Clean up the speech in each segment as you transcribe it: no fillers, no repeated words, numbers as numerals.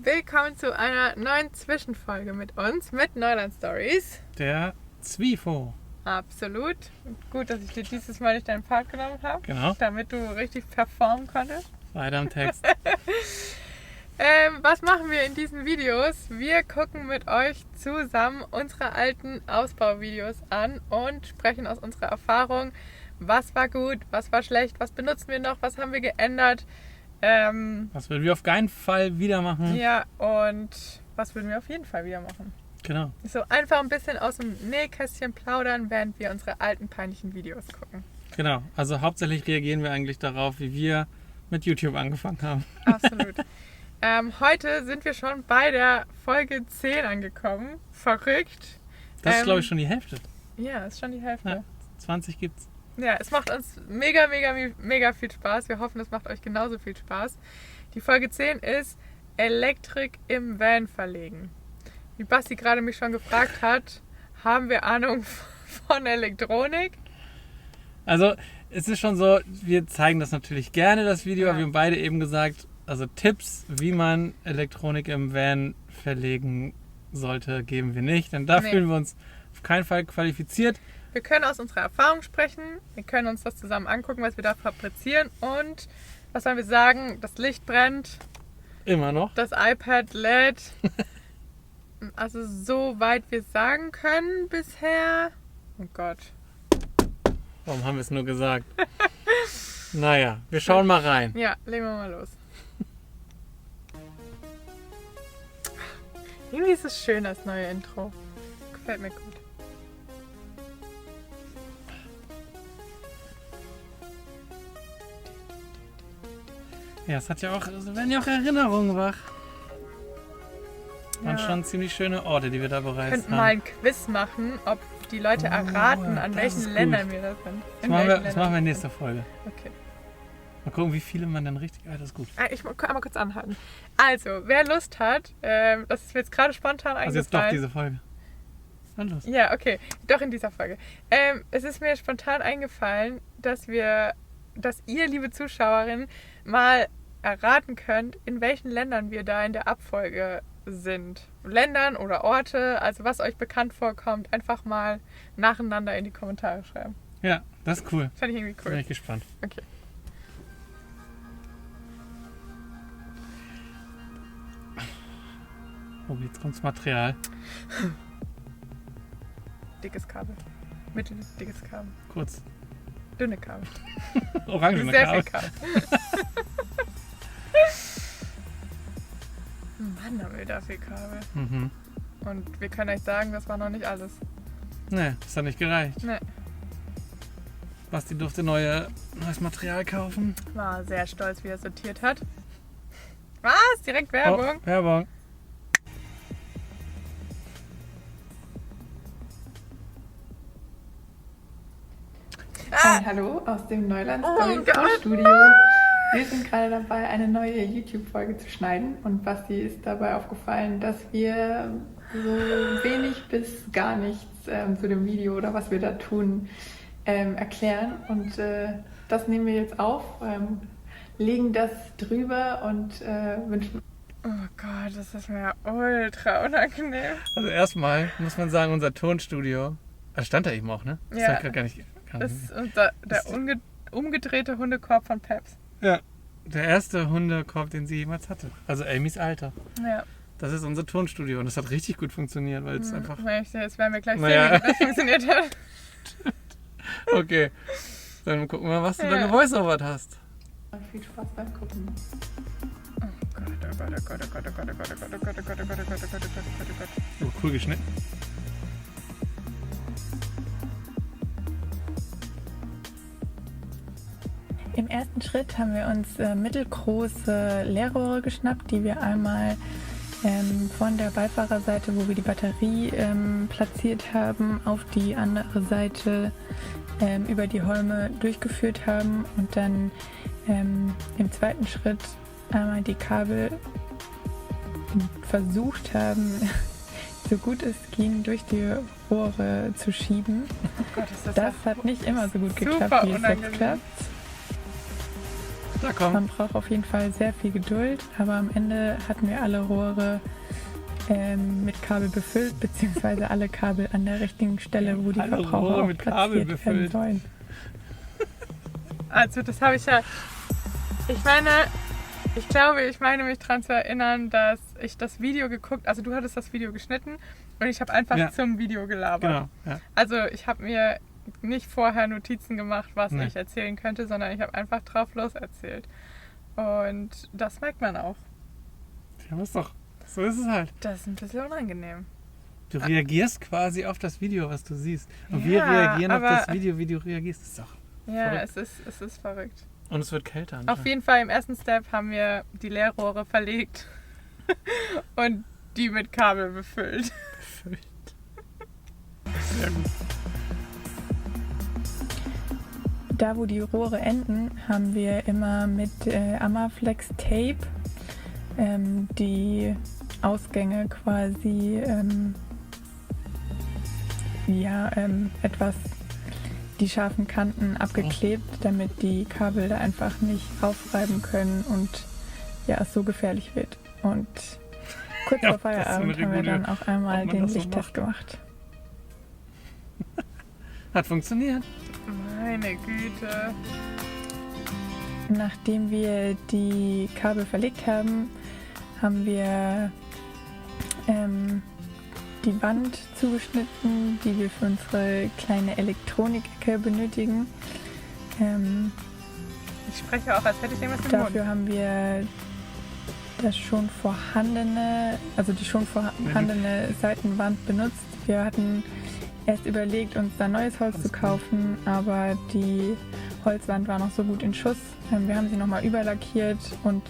Willkommen zu einer neuen Zwischenfolge mit uns, mit Neuland Stories. Der Zwifo. Absolut. Gut, dass ich dir dieses Mal nicht deinen Part genommen habe. Genau. Damit du richtig performen konntest. Weiter im Text. Was machen wir in diesen Videos? Wir gucken mit euch zusammen unsere alten Ausbauvideos an und sprechen aus unserer Erfahrung, was war gut, was war schlecht, was benutzen wir noch, was haben wir geändert. Was würden wir auf keinen Fall wieder machen? Ja, und was würden wir auf jeden Fall wieder machen? Genau. So einfach ein bisschen aus dem Nähkästchen plaudern, während wir unsere alten peinlichen Videos gucken. Genau. Also hauptsächlich reagieren wir eigentlich darauf, wie wir mit YouTube angefangen haben. Absolut. Heute sind wir schon bei der Folge 10 angekommen. Verrückt. Das ist, glaube ich, schon die Hälfte. Ja, ist schon die Hälfte. Ja, 20 gibt's. Ja, es macht uns mega viel Spaß. Wir hoffen, es macht euch genauso viel Spaß. Die Folge 10 ist Elektrik im Van verlegen. Wie Basti gerade mich schon gefragt hat, haben wir Ahnung von Elektronik? Also es ist schon so, wir zeigen das natürlich gerne, das Video, Ja. aber wir haben beide eben gesagt, also Tipps, wie man Elektronik im Van verlegen sollte, geben wir nicht. Denn da fühlen wir uns auf keinen Fall qualifiziert. Wir können aus unserer Erfahrung sprechen, wir können uns das zusammen angucken, was wir da fabrizieren und was sollen wir sagen, das Licht brennt, Immer noch. das iPad lädt, also so weit wir sagen können bisher. Oh Gott. Warum haben wir es nur gesagt? Naja, wir schauen mal rein. Ja, legen wir mal los. Irgendwie ist es schön, das neue Intro. Gefällt mir gut. Ja, es hat ja auch, also werden ja auch Erinnerungen wach. Ja. Und schon ziemlich schöne Orte, die wir da Wir bereist könnten haben. mal ein Quiz machen, ob die Leute erraten, an das ist welchen gut. Ländern wir das sind. Das machen wir in nächster Folge. Okay. Mal gucken, wie viele man dann richtig... Ah, das ist gut. Ich muss einmal kurz anhalten. Also, wer Lust hat, das ist mir jetzt gerade spontan Also jetzt doch eingefallen. diese Folge. Dann los. Ja, okay. Doch in dieser Folge. Es ist mir spontan eingefallen, dass ihr, liebe Zuschauerinnen, mal erraten könnt, in welchen Ländern wir da in der Abfolge sind. Ländern oder Orte, also was euch bekannt vorkommt, einfach mal nacheinander in die Kommentare schreiben. Ja, das ist cool. Fand ich irgendwie Bin cool. ich gespannt. Okay. Oh, jetzt kommt's Material. Dickes Kabel. Mitteldickes Kabel. Kurz. Dünne Kabel. Orangene Sehr Kabel. viel Kabel. Mann, haben wir da viel Kabel. Mhm. Und wir können euch sagen, das war noch nicht alles. Nee, das hat nicht gereicht. Nee. Basti durfte neues Material kaufen. War sehr stolz, wie er sortiert hat. Was? Direkt Werbung? Oh, Werbung. Hallo aus dem Neuland Oh Stories Gott. Studio. Wir sind gerade dabei, eine neue YouTube-Folge zu schneiden und Basti ist dabei aufgefallen, dass wir so wenig bis gar nichts zu dem Video oder was wir da tun erklären und das nehmen wir jetzt auf, legen das drüber und wünschen. Oh Gott, das ist mir ultra unangenehm. Also erstmal muss man sagen, unser Tonstudio. Also stand da eben auch, ne? Das Ja. hab ich grad gar nicht. Das ist der umgedrehte Hundekorb von Peps. Ja, der erste Hundekorb, den sie jemals hatte. Also Amys Alter. Ja. Das ist unser Tonstudio und das hat richtig gut funktioniert, weil es einfach... Jetzt werden wir gleich Naja. sehen, wie das funktioniert hat. Okay, dann gucken wir mal, was du da Ja. gevoiceovert hast. Viel Spaß beim Gucken. Oh Gott, oh Gott, oh Gott, oh Gott, oh Gott, oh Gott, oh Gott, oh Gott, oh Gott, oh Gott, oh Gott, oh Gott, oh Gott, oh Gott, oh Gott. Oh, cool geschnitten. Im ersten Schritt haben wir uns mittelgroße Leerrohre geschnappt, die wir einmal von der Beifahrerseite, wo wir die Batterie platziert haben, auf die andere Seite über die Holme durchgeführt haben und dann im zweiten Schritt einmal die Kabel versucht haben, so gut es ging, durch die Rohre zu schieben. Oh Gott, ist Das hat nicht immer so gut super geklappt, wie es jetzt unangenehm. klappt. Na komm. Man braucht auf jeden Fall sehr viel Geduld, aber am Ende hatten wir alle Rohre mit Kabel befüllt, beziehungsweise alle Kabel an der richtigen Stelle, wo die Alle Verbraucher Rohre auch mit Kabel platziert werden befüllt. sollen. Also das habe ich ja... Ich meine mich daran zu erinnern, dass ich das Video geguckt... Also du hattest das Video geschnitten und ich habe einfach zum Video gelabert. Genau, ja. Also ich habe mir nicht vorher Notizen gemacht, was Nee. ich erzählen könnte, sondern ich habe einfach drauf los erzählt. Und das merkt man auch. Ja, was doch. So ist es halt. Das ist ein bisschen unangenehm. Du reagierst quasi auf das Video, was du siehst. Und wir Ja, reagieren auf aber- das Video, wie du reagierst. Das ist doch Ja, verrückt. es ist verrückt. Und es wird kälter. Auf anscheinend. jeden Fall im ersten Step haben wir die Leerrohre verlegt und die mit Kabel befüllt. Sehr gut. Da, wo die Rohre enden, haben wir immer mit Amaflex Tape die Ausgänge quasi etwas die scharfen Kanten abgeklebt, damit die Kabel da einfach nicht aufreiben können und ja, es so gefährlich wird. Und kurz Ja, vor das ist so eine Feierabend haben wir Regel, dann auch einmal ob man den das so Lichttest macht. gemacht. Hat funktioniert. Meine Güte. Nachdem wir die Kabel verlegt haben, haben wir die Wand zugeschnitten, die wir für unsere kleine Elektronik-Ecke benötigen. Ich spreche auch, als hätte ich irgendwas im Mund. Dafür haben wir die schon vorhandene Seitenwand benutzt. Wir hatten erst überlegt, uns da neues Holz zu kaufen, aber die Holzwand war noch so gut in Schuss. Wir haben sie nochmal überlackiert und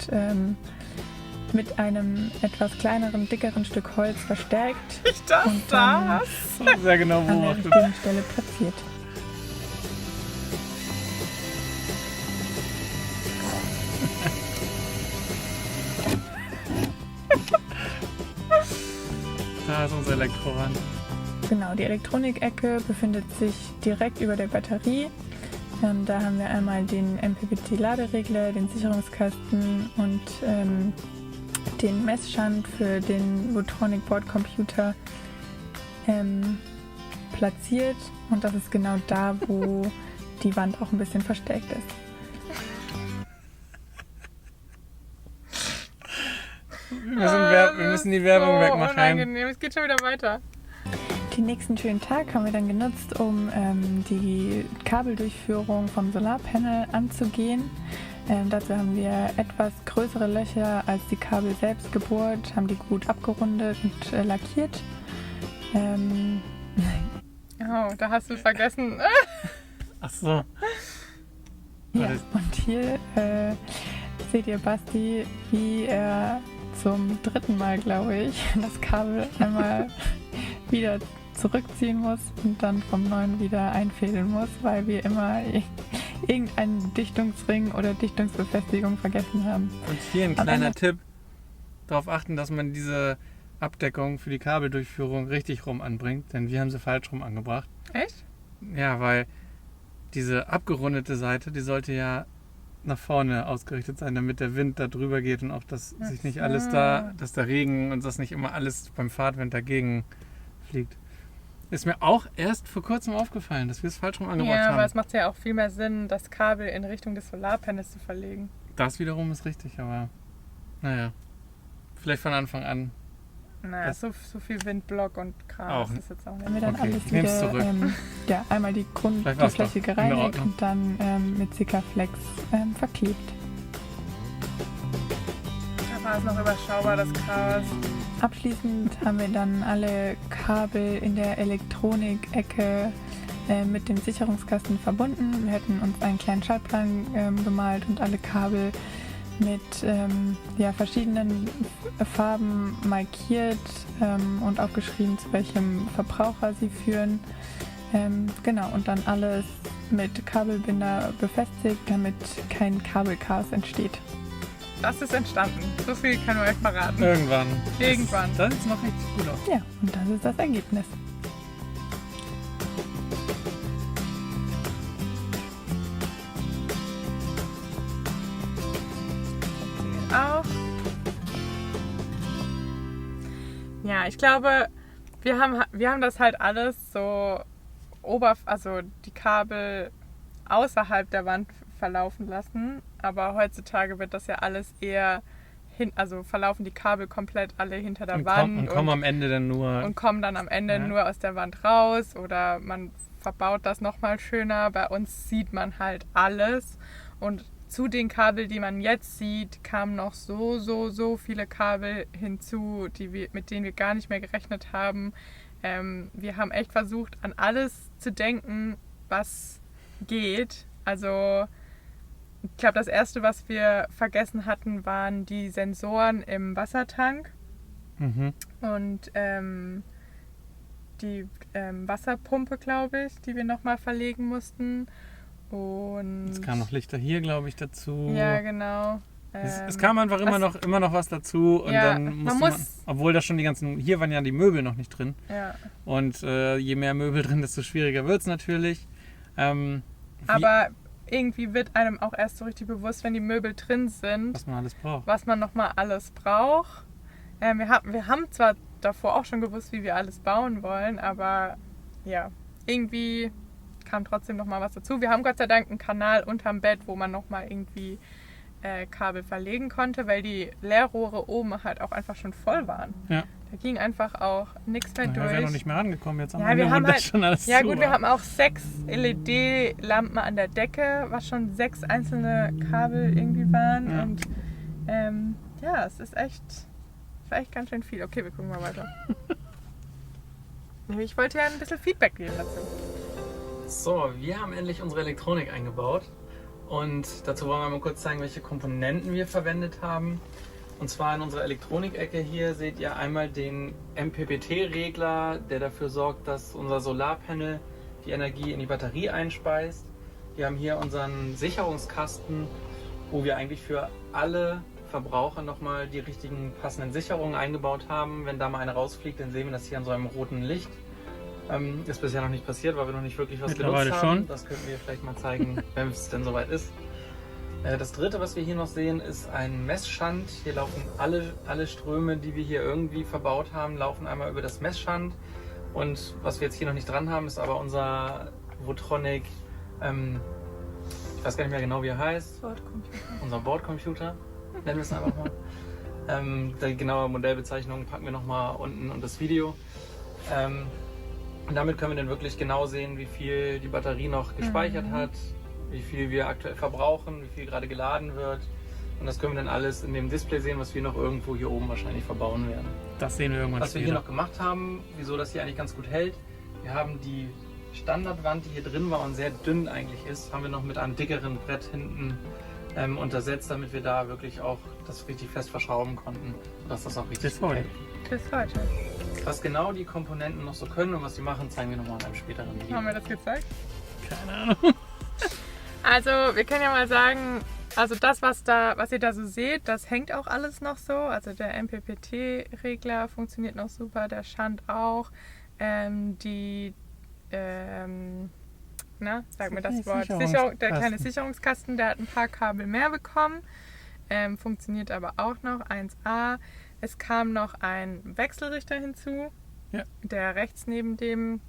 mit einem etwas kleineren, dickeren Stück Holz verstärkt Ich darf und dann das. Sehr genau an der beobachtet. richtigen Stelle platziert. Da ist unsere Elektrowand. Genau, die Elektronik-Ecke befindet sich direkt über der Batterie. Da haben wir einmal den MPPT-Laderegler, den Sicherungskasten und den Messstand für den Votronic Bordcomputer platziert. Und das ist genau da, wo die Wand auch ein bisschen verstärkt ist. Wir müssen die Werbung so wegmachen. Unangenehm. Es geht schon wieder weiter. Den nächsten schönen Tag haben wir dann genutzt, um die Kabeldurchführung vom Solarpanel anzugehen. Dazu haben wir etwas größere Löcher als die Kabel selbst gebohrt, haben die gut abgerundet und lackiert. Oh, da hast du vergessen. Ach so. Ja, Alles. und hier seht ihr Basti, wie er zum 3. Mal, glaube ich, das Kabel einmal wieder zurückziehen muss und dann vom Neuen wieder einfädeln muss, weil wir immer irgendeinen Dichtungsring oder Dichtungsbefestigung vergessen haben. Und hier ein Am kleiner Ende- Tipp. Darauf achten, dass man diese Abdeckung für die Kabeldurchführung richtig rum anbringt, denn wir haben sie falsch rum angebracht. Echt? Ja, weil diese abgerundete Seite, die sollte ja nach vorne ausgerichtet sein, damit der Wind da drüber geht und auch, dass Ach sich nicht so. alles da, dass der Regen und das nicht immer alles beim Fahrtwind dagegen fliegt. Ist mir auch erst vor kurzem aufgefallen, dass wir es falsch rum angebracht Ja, aber haben. es macht ja auch viel mehr Sinn, das Kabel in Richtung des Solarpanels zu verlegen. Das wiederum ist richtig, aber naja, vielleicht von Anfang an. Naja, Das- so viel Windblock und Kram Auch. ist das jetzt auch Haben wir nicht. dann Okay, alles ich nehm's wieder zurück. einmal die Vielleicht war's doch Grundfläche in gereinigt Ordnung. und dann mit Sikaflex verklebt. Da war es noch überschaubar, das Chaos. Abschließend haben wir dann alle Kabel in der Elektronik-Ecke mit dem Sicherungskasten verbunden. Wir hätten uns einen kleinen Schaltplan gemalt und alle Kabel mit verschiedenen Farben markiert und aufgeschrieben, zu welchem Verbraucher sie führen. Genau, und dann alles mit Kabelbinder befestigt, damit kein Kabelchaos entsteht. Das ist entstanden. So viel kann ich euch verraten. Irgendwann. Irgendwann. Das sieht noch richtig gut aus. Ja, und das ist das Ergebnis. Ja, ich glaube, wir haben das halt alles so also die Kabel außerhalb der Wand verlaufen lassen. Aber heutzutage wird das ja alles eher also verlaufen die Kabel komplett alle hinter der Wand. Und kommen am Ende dann nur... Und kommen dann am Ende nur aus der Wand raus. Oder man verbaut das nochmal schöner. Bei uns sieht man halt alles. Und zu den Kabeln, die man jetzt sieht, kamen noch so viele Kabel hinzu, mit denen wir gar nicht mehr gerechnet haben. Wir haben echt versucht, an alles zu denken, was geht. Also ich glaube, das Erste, was wir vergessen hatten, waren die Sensoren im Wassertank und die Wasserpumpe, glaube ich, die wir nochmal verlegen mussten. Und es kam noch Lichter hier, glaube ich, dazu. Ja, genau. Es kam einfach immer noch was dazu und dann musste man, obwohl da schon hier waren ja die Möbel noch nicht drin. Ja. Und je mehr Möbel drin, desto schwieriger wird es natürlich. Aber irgendwie wird einem auch erst so richtig bewusst, wenn die Möbel drin sind, was man alles braucht. Was man nochmal alles braucht. Wir haben zwar davor auch schon gewusst, wie wir alles bauen wollen, aber ja, irgendwie kam trotzdem nochmal was dazu. Wir haben Gott sei Dank einen Kanal unterm Bett, wo man nochmal irgendwie Kabel verlegen konnte, weil die Leerrohre oben halt auch einfach schon voll waren. Ja. Da ging einfach auch nichts mehr durch. Wir wären noch nicht mehr rangekommen jetzt am Ende. Wir haben das schon alles ja gut, wir haben auch 6 LED-Lampen an der Decke, was schon 6 einzelne Kabel irgendwie waren. Ja. Und es war echt ganz schön viel. Okay, wir gucken mal weiter. Ich wollte ja ein bisschen Feedback geben dazu. So, wir haben endlich unsere Elektronik eingebaut. Und dazu wollen wir mal kurz zeigen, welche Komponenten wir verwendet haben. Und zwar in unserer Elektronik-Ecke hier seht ihr einmal den MPPT-Regler, der dafür sorgt, dass unser Solarpanel die Energie in die Batterie einspeist. Wir haben hier unseren Sicherungskasten, wo wir eigentlich für alle Verbraucher nochmal die richtigen passenden Sicherungen eingebaut haben. Wenn da mal eine rausfliegt, dann sehen wir das hier an so einem roten Licht. Ist bisher noch nicht passiert, weil wir noch nicht wirklich was genutzt haben. Schon. Das könnten wir vielleicht mal zeigen, wenn es denn soweit ist. Das dritte, was wir hier noch sehen, ist ein Messschand. Hier laufen alle Ströme, die wir hier irgendwie verbaut haben, laufen einmal über das Messschand. Und was wir jetzt hier noch nicht dran haben, ist aber unser Votronic, ich weiß gar nicht mehr genau, wie er heißt. Unser Bordcomputer, nennen wir es einfach mal. Die genaue Modellbezeichnung packen wir nochmal unten und das Video. Und damit können wir dann wirklich genau sehen, wie viel die Batterie noch gespeichert hat, wie viel wir aktuell verbrauchen, wie viel gerade geladen wird. Und das können wir dann alles in dem Display sehen, was wir noch irgendwo hier oben wahrscheinlich verbauen werden. Das sehen wir irgendwann später. Was wir hier noch gemacht haben, wieso das hier eigentlich ganz gut hält, wir haben die Standardwand, die hier drin war und sehr dünn eigentlich ist, haben wir noch mit einem dickeren Brett hinten untersetzt, damit wir da wirklich auch das richtig fest verschrauben konnten, sodass das auch richtig hält. Bis heute. Was genau die Komponenten noch so können und was sie machen, zeigen wir nochmal in einem späteren Video. Haben wir das gezeigt? Keine Ahnung. Also wir können ja mal sagen, also das, was ihr da so seht, das hängt auch alles noch so. Also der MPPT-Regler funktioniert noch super, der Schand auch. Sag mir das Wort. Der kleine Sicherungskasten, der hat ein paar Kabel mehr bekommen. Funktioniert aber auch noch 1A. Es kam noch ein Wechselrichter hinzu, der rechts neben dem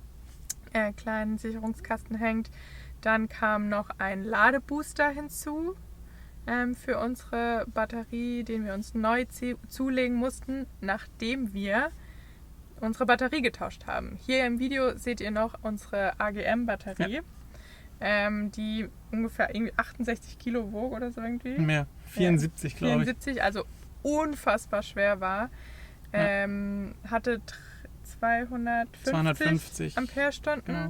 kleinen Sicherungskasten hängt. Dann kam noch ein Ladebooster hinzu für unsere Batterie, den wir uns neu zulegen mussten, nachdem wir unsere Batterie getauscht haben. Hier im Video seht ihr noch unsere AGM-Batterie, die ungefähr irgendwie 68 Kilo wog oder so irgendwie. Mehr, 74 glaube ich. 74, also unfassbar schwer war. Hatte 250 Amperestunden. Genau.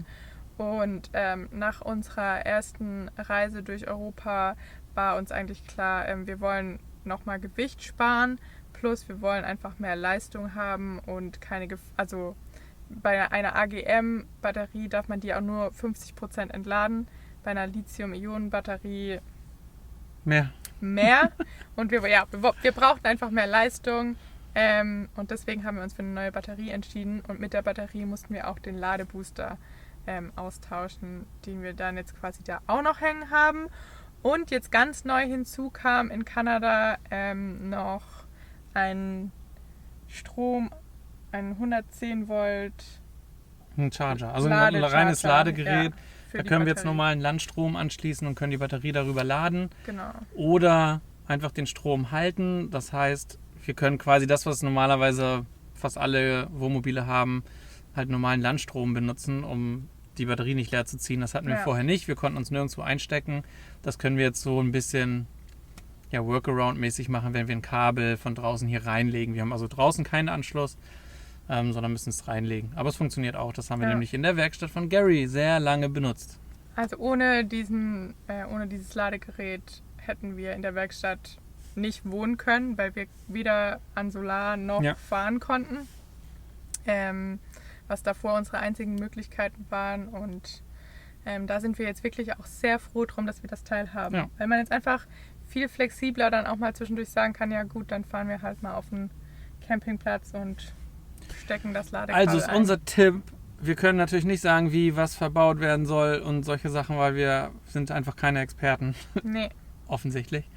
Und nach unserer ersten Reise durch Europa war uns eigentlich klar, wir wollen nochmal Gewicht sparen, plus wir wollen einfach mehr Leistung haben und also bei einer AGM-Batterie darf man die auch nur 50% entladen, bei einer Lithium-Ionen-Batterie mehr. Und wir brauchten einfach mehr Leistung und deswegen haben wir uns für eine neue Batterie entschieden und mit der Batterie mussten wir auch den Ladebooster austauschen, den wir dann jetzt quasi da auch noch hängen haben. Und jetzt ganz neu hinzu kam in Kanada noch ein ein 110 Volt Ein Charger, also ein reines Ladegerät. für Da die können wir jetzt Batterie. normalen Landstrom anschließen und können die Batterie darüber laden. Genau. Oder einfach den Strom halten. Das heißt, wir können quasi das, was normalerweise fast alle Wohnmobile haben, halt normalen Landstrom benutzen, um die Batterie nicht leer zu ziehen. Das hatten wir vorher nicht. Wir konnten uns nirgendwo einstecken. Das können wir jetzt so ein bisschen Workaround-mäßig machen, wenn wir ein Kabel von draußen hier reinlegen. Wir haben also draußen keinen Anschluss, sondern müssen es reinlegen. Aber es funktioniert auch. Das haben wir nämlich in der Werkstatt von Gary sehr lange benutzt. Also ohne dieses Ladegerät hätten wir in der Werkstatt nicht wohnen können, weil wir weder an Solar noch fahren konnten. Was davor unsere einzigen Möglichkeiten waren. Und da sind wir jetzt wirklich auch sehr froh drum, dass wir das Teil haben. Ja. Weil man jetzt einfach viel flexibler dann auch mal zwischendurch sagen kann, ja gut, dann fahren wir halt mal auf einen Campingplatz und stecken das Ladekabel Also ist ein. unser Tipp, wir können natürlich nicht sagen, wie was verbaut werden soll und solche Sachen, weil wir sind einfach keine Experten, Nee, offensichtlich.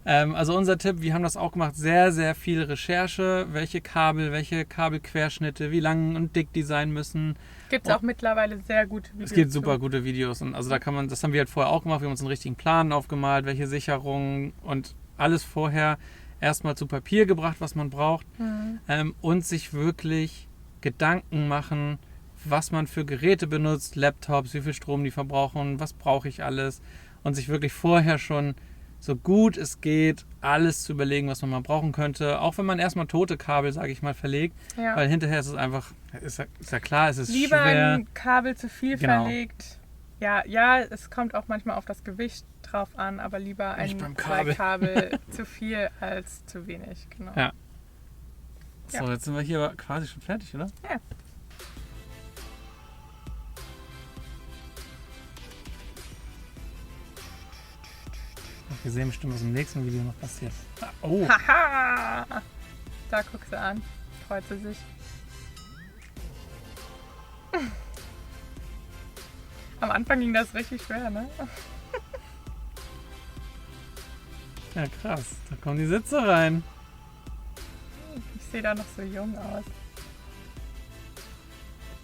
Also unser Tipp, wir haben das auch gemacht, sehr, sehr viel Recherche, welche Kabelquerschnitte, wie lang und dick die sein müssen. gibt es auch mittlerweile sehr gute Videos. Es gibt zu. super gute Videos und also das haben wir halt vorher auch gemacht, wir haben uns einen richtigen Plan aufgemalt, welche Sicherungen und alles vorher erstmal zu Papier gebracht, was man braucht und sich wirklich Gedanken machen, was man für Geräte benutzt, Laptops, wie viel Strom die verbrauchen, was brauche ich alles und sich wirklich vorher schon so gut es geht, alles zu überlegen, was man mal brauchen könnte. Auch wenn man erstmal tote Kabel, sage ich mal, verlegt. Ja. Weil hinterher ist es einfach, ist ja klar, es ist Lieber schwer. ein Kabel zu viel Genau. verlegt. Ja, es kommt auch manchmal auf das Gewicht drauf an, aber lieber Nicht beim ein Kabel. Kabel zu viel als zu wenig. Genau. Ja. So, jetzt sind wir hier aber quasi schon fertig, oder? Ja. Wir sehen bestimmt, was im nächsten Video noch passiert. Oh, Haha! Da guckst du an. Freut sie sich. Am Anfang ging das richtig schwer, ne? ja krass. Da kommen die Sitze rein. Ich sehe da noch so jung aus.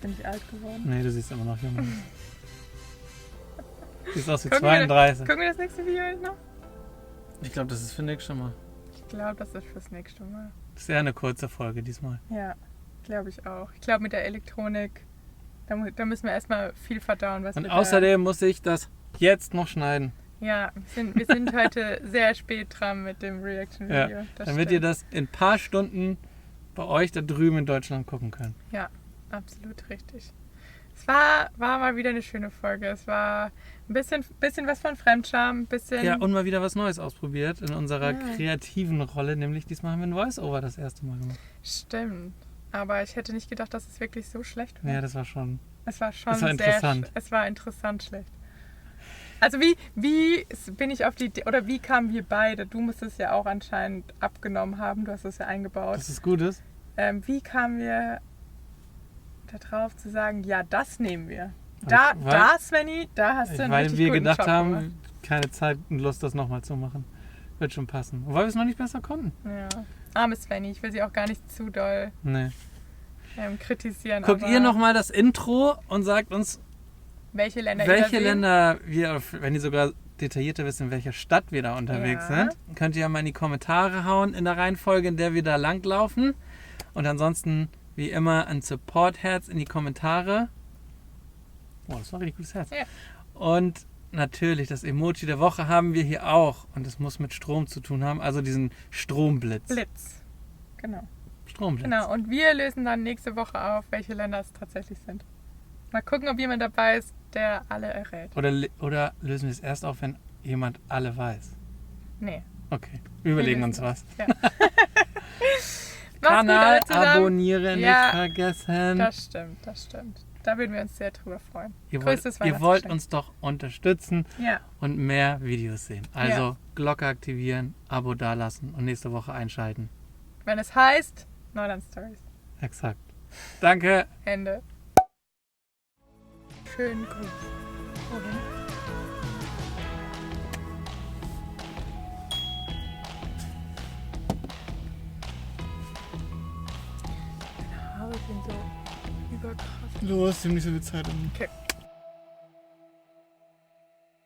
Bin ich alt geworden? Nee, du siehst immer noch jung aus. Siehst aus wie Gucken wir- 32. Gucken wir das nächste Video jetzt noch? Ich glaube, das ist für nächstes Mal. Ich glaube, das ist fürs nächste Mal. Das ist eher eine kurze Folge diesmal. Ja, glaube ich auch. Ich glaube, mit der Elektronik, da müssen wir erstmal viel verdauen. Was Und wir außerdem muss ich das jetzt noch schneiden. wir sind heute sehr spät dran mit dem Reaction-Video. Ja, Das damit ihr stimmt. das in ein paar Stunden bei euch da drüben in Deutschland gucken könnt. Ja, absolut richtig. Es war mal wieder eine schöne Folge. Es war ein bisschen was von Fremdscham, ein bisschen... Ja, und mal wieder was Neues ausprobiert in unserer Ja. kreativen Rolle, nämlich diesmal haben wir ein Voice-Over das erste Mal gemacht. Stimmt. Aber ich hätte nicht gedacht, dass es wirklich so schlecht war. Ja, das war schon... Es war schon Das war sehr interessant. Es war interessant schlecht. Also wie bin ich auf die Idee, oder wie kamen wir beide? Du musst es ja auch anscheinend abgenommen haben, du hast es ja eingebaut. Dass es gut ist. Wie kamen wir darauf zu sagen, ja, das nehmen wir? Svenny, da hast du einen Weil richtig wir guten gedacht Job haben, gemacht. keine Zeit und Lust, das nochmal zu machen. Wird schon passen. Und weil wir es noch nicht besser konnten. Ja. Arme Svenny, ich will sie auch gar nicht zu doll Nee. kritisieren. Guckt aber ihr nochmal das Intro und sagt uns, welche Länder welche ihr da Länder wir, wenn ihr sogar detaillierter wisst, in welcher Stadt wir da unterwegs Ja. sind, könnt ihr ja mal in die Kommentare hauen in der Reihenfolge, in der wir da langlaufen. Und ansonsten, wie immer, ein Support-Herz in die Kommentare. Oh, das war ein richtig gutes Herz. Ja. Und natürlich, das Emoji der Woche haben wir hier auch. Und das muss mit Strom zu tun haben, also diesen Stromblitz. Blitz. Genau. Stromblitz. Genau, und wir lösen dann nächste Woche auf, welche Länder es tatsächlich sind. Mal gucken, ob jemand dabei ist, der alle errät. Oder lösen wir es erst auf, wenn jemand alle weiß? Nee. Okay, wir überlegen Wir uns wissen was. Ja. Macht's gut, Kanal alle zusammen. abonnieren, Ja, nicht vergessen. Das stimmt. Da würden wir uns sehr drüber freuen. Ihr Größtes wollt Weihnachtsgeschenk. uns doch unterstützen Ja, und mehr Videos sehen. Also Ja. Glocke aktivieren, Abo dalassen und nächste Woche einschalten. wenn es heißt Neuland Stories. Exakt. Danke. Ende. Schönen Gruß. Wohin? Nach Haare sind so überkrass. Los, wir haben nicht so viel Zeit. Okay.